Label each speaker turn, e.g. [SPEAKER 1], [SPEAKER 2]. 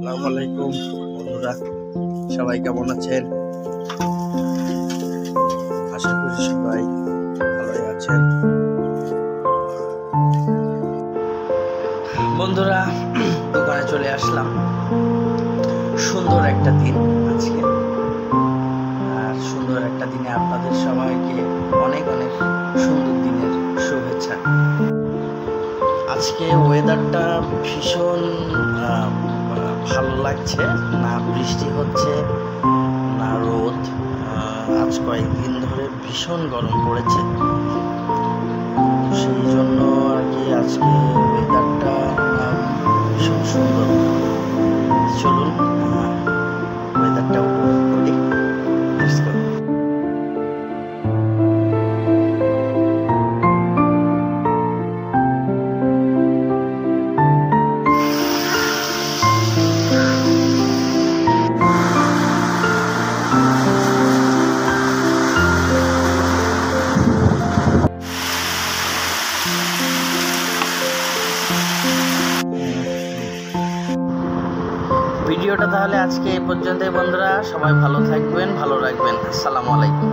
[SPEAKER 1] আসসালামু আলাইকুম বন্ধুরা, সবাই কেমন আছেন? আশা করি সবাই ভালোই আছেন। বন্ধুরা, দোকানে চলে আসলাম। সুন্দর একটা দিন আজকে, আর সুন্দর একটা দিনে আপনাদের সবাইকে অনেক অনেক সুন্দর দিনের শুভেচ্ছা। আজকে ওয়েদারটা ভীষণ ভালো লাগছে, না বৃষ্টি হচ্ছে না রোদ। আজ কয়েকদিন ধরে ভীষণ গরম পড়েছে, সেই জন্য আর কি আজকে ওয়েদারটা ভীষণ সুন্দর। চলুন ওয়েদারটা উপভোগ করি। ভিডিওটা তাহলে আজকে এই পর্যন্তই বন্ধুরা, সবাই ভালো থাকবেন, ভালো রাখবেন। আসসালামু আলাইকুম।